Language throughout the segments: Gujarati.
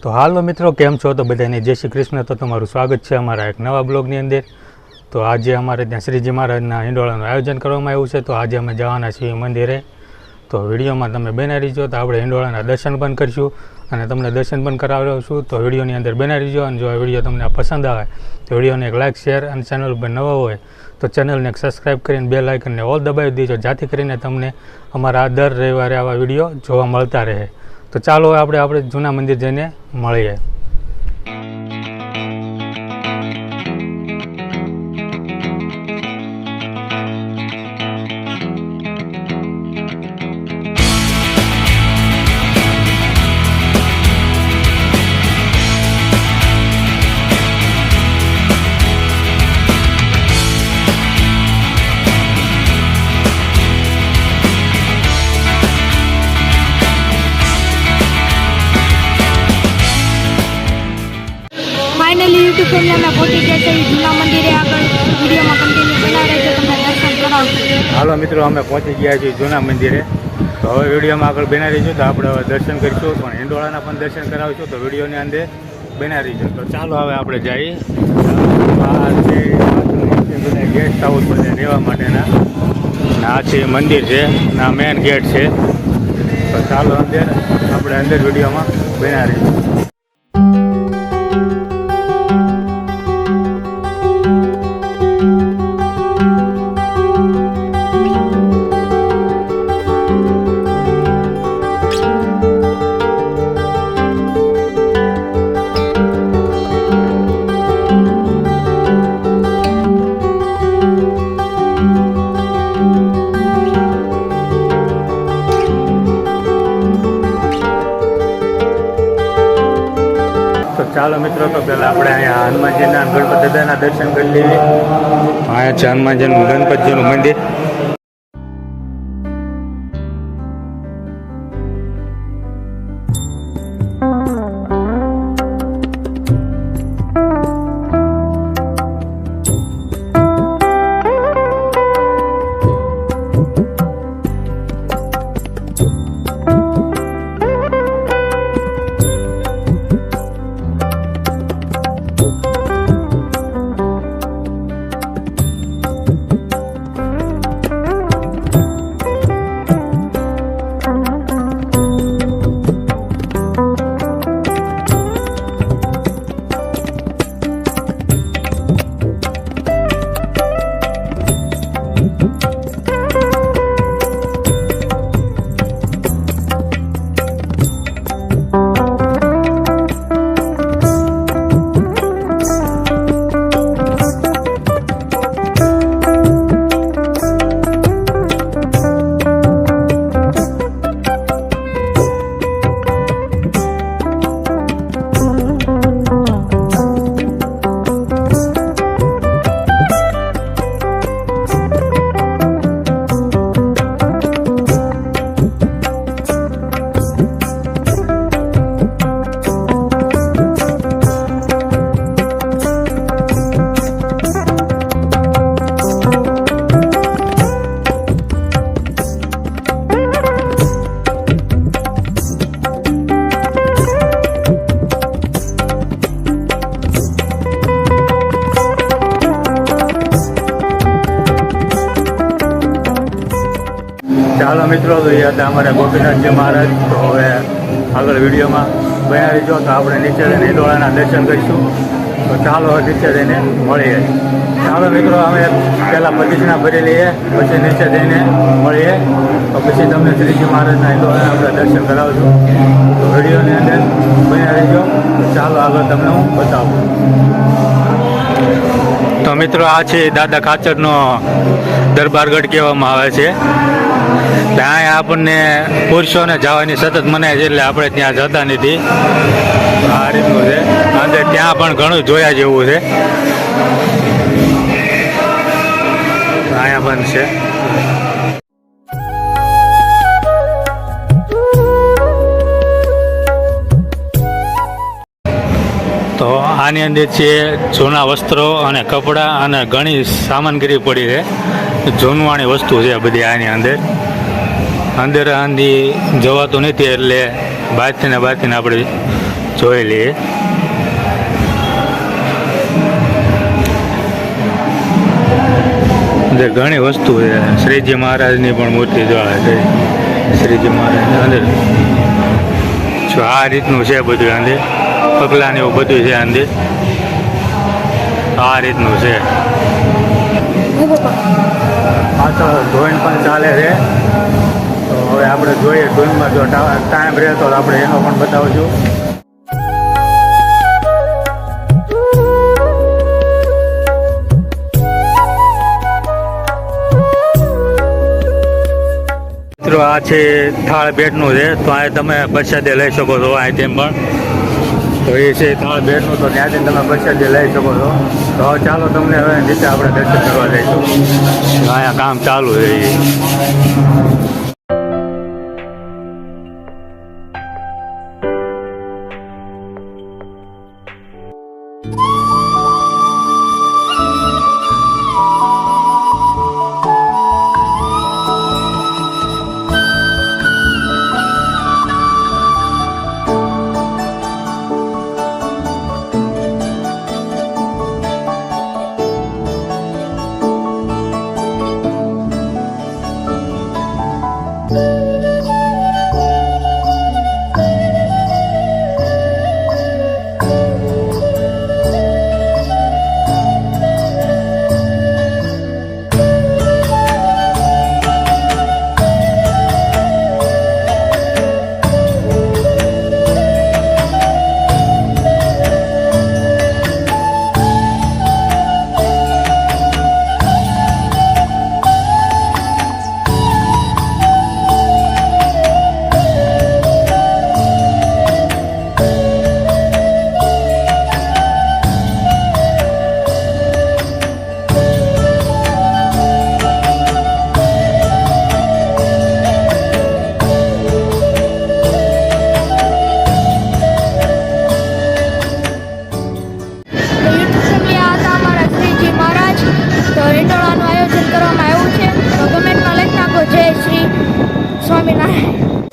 તો હાલો મિત્રો, કેમ છો? તો બધાને જય શ્રી કૃષ્ણ. તો તમારું સ્વાગત છે અમારા એક નવા બ્લોગની અંદર. તો આજે અમારે ત્યાં શ્રીજી મહારાજના હિંડોળાનું આયોજન કરવામાં આવ્યું છે. તો આજે અમે જવાના છીએ મંદિરે. તો વિડીયોમાં તમે બના રહીજો. તો આપણે હિંડોળાના દર્શન પણ કરીશું અને તમને દર્શન પણ કરાવશું. તો વિડીયોની અંદર બના રહીજો. અને જો આ વિડીયો તમને પસંદ આવે તો વિડીયોને એક લાઇક, શેર અને ચેનલ પર નવા હોય તો ચેનલને એક સબસ્ક્રાઈબ કરીને બેલ આઇકનને ઓલ દબાવી દેજો, જેથી કરીને તમને અમારા દર રવિવારે આવા વિડીયો જોવા મળતા રહે. તો ચાલો આપણે જૂના મંદિર જઈને મળીએ. ફાઇનલી યુટ્યુબ ચેનલમાં પહોંચી ગયા છે જૂના મંદિરે. આગળ વિડીયોમાં કન્ટિન્યુ બના રહેજો, તમને દર્શન કરાવશું. હાલો મિત્રો, અમે પહોંચી ગયા છીએ જૂના મંદિરે. તો હવે વિડીયોમાં આગળ બના રહીશું. તો આપણે હવે દર્શન કરીશું, પણ હિંડોળાના પણ દર્શન કરાવીશું. તો વિડીયોની અંદર બના રહીશું. તો ચાલો હવે આપણે જઈએ. આ છે બધા ગેસ્ટ હાઉસ બધા રહેવા માટેના. આ છે મંદિર છે, આ મેન ગેટ છે. તો ચાલો આપણે અંદર વિડીયોમાં બના રહીશું. ચાલો મિત્રો, તો પહેલાં આપણે અહીંયા હનુમાનજીના ગણપતિ દાદાના દર્શન કરી લઈએ. અહીંયા છે હનુમાનજીનું ગણપતિજીનું મંદિર. ચાલો મિત્રો, તો એ હતા અમારા ગોપીનાથજી મહારાજ. તો હવે આગળ વિડીયોમાં બના રહીજો. તો આપણે નીચે જઈને હિંડોળાના દર્શન કરીશું. તો ચાલો નીચે જઈને મળીએ. ચાલો મિત્રો, અમે પહેલાં પ્રદક્ષિણા ભરી લઈએ, પછી નીચે જઈને મળીએ. તો પછી તમને શ્રીજી મહારાજના હિંડોળાના આપણે દર્શન કરાવશું. તો વિડીયોની અંદર બના રહીજો. તો ચાલો આગળ તમને હું બતાવું. તો મિત્રો, આ છે દાદા ખાચરનો દરબારગઢ કહેવામાં આવે છે. ત્યાં આપણને પુરુષોને જવાની સતત મનાય છે, એટલે આપણે ત્યાં જતા નથી. આ રીતનું છે. અંદર ત્યાં પણ ઘણું જોયા જેવું છે. અહીંયા પણ છે. તો આની અંદર છે જૂના વસ્ત્રો અને કપડાં અને ઘણી સામાનગીરી પડી છે. જૂનવાણી વસ્તુ છે બધી આની અંદર આંધી જવાતું નથી, એટલે બહારથી આપણે જોઈ લઈએ. અંદર ઘણી વસ્તુ છે. શ્રીજી મહારાજની પણ મૂર્તિ જોવા છે. શ્રીજી મહારાજની અંદર જો આ રીતનું છે બધું. અંદર પગલાં ને એવું બધું છે. અંદર આ રીતનું છે. પાછળ ધોઈન પણ ચાલે છે. તો હવે આપણે જોઈએ ધોઈનમાં જો ટાઈમ રહે તો આપણે એનો પણ બતાવશું. મિત્રો આ છે થાળ બેટનું છે. તો આ તમે પ્રસાદી લઈ શકો છો. આ તેમ પણ તો એ છે થાળ બેટનું. તો ત્યાંથી તમે પ્રસાદી લઈ શકો છો. તો હવે ચાલો તમને હવે નીચે આપણે દર્શન કરવા જઈશું. અહીંયા કામ ચાલુ છે.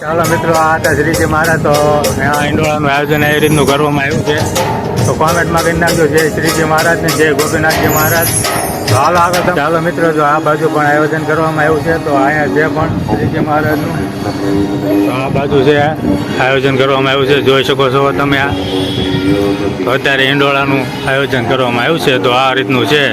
ચાલો મિત્રો, આ હતા શ્રીજી મહારાજ. તો આ ઈંડોળાનું આયોજન એવી રીતનું કરવામાં આવ્યું છે. તો કોમેન્ટમાં કહી નાખજો જય શ્રીજી મહારાજ ને જય ગોપીનાથજી મહારાજ. તો હાલો આગળ. ચાલો મિત્રો, જો આ બાજુ પણ આયોજન કરવામાં આવ્યું છે. તો અહીંયા છે પણ શ્રીજી મહારાજનું. તો આ બાજુ છે આયોજન કરવામાં આવ્યું છે. જોઈ શકો છો તમે. આ તો અત્યારે ઈંડોળાનું આયોજન કરવામાં આવ્યું છે. તો આ રીતનું છે.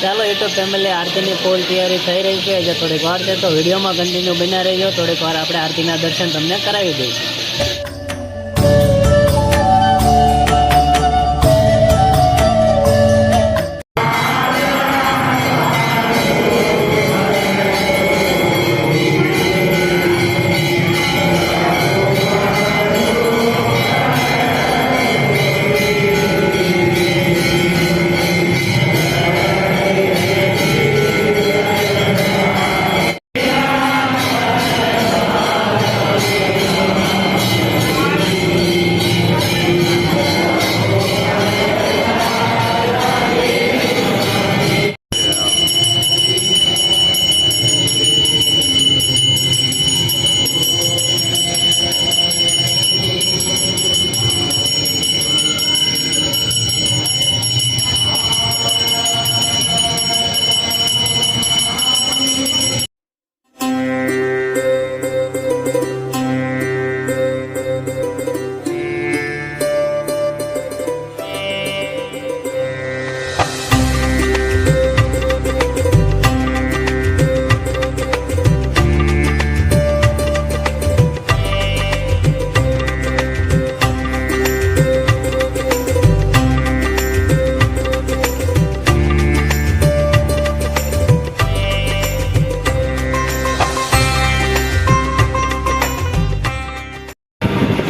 ચાલો યુટ્યુબ ફેમિલી, આરતીની ફૂલ તૈયારી થઈ રહી છે. જે થોડીક વાર છે તો વિડીયોમાં કન્ટિન્યુ બન્યા રહેજો. થોડીક વાર આપણે આરતીના દર્શન તમને કરાવી દઈશું.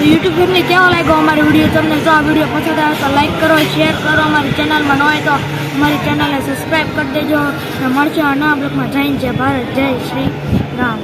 યુટ્યુબ ફેમિલી, કેવો લાગ્યો અમારો વિડીયો? તમને જો આ વિડીયો પસંદ આવે તો લાઈક કરો, શેર કરો. અમારી ચેનલમાં ન હોય તો અમારી ચેનલને સબસ્ક્રાઈબ કરી દેજો. મળશે નવા બ્લોગમાં. જય હિન્દ, જય ભારત, જય શ્રી રામ.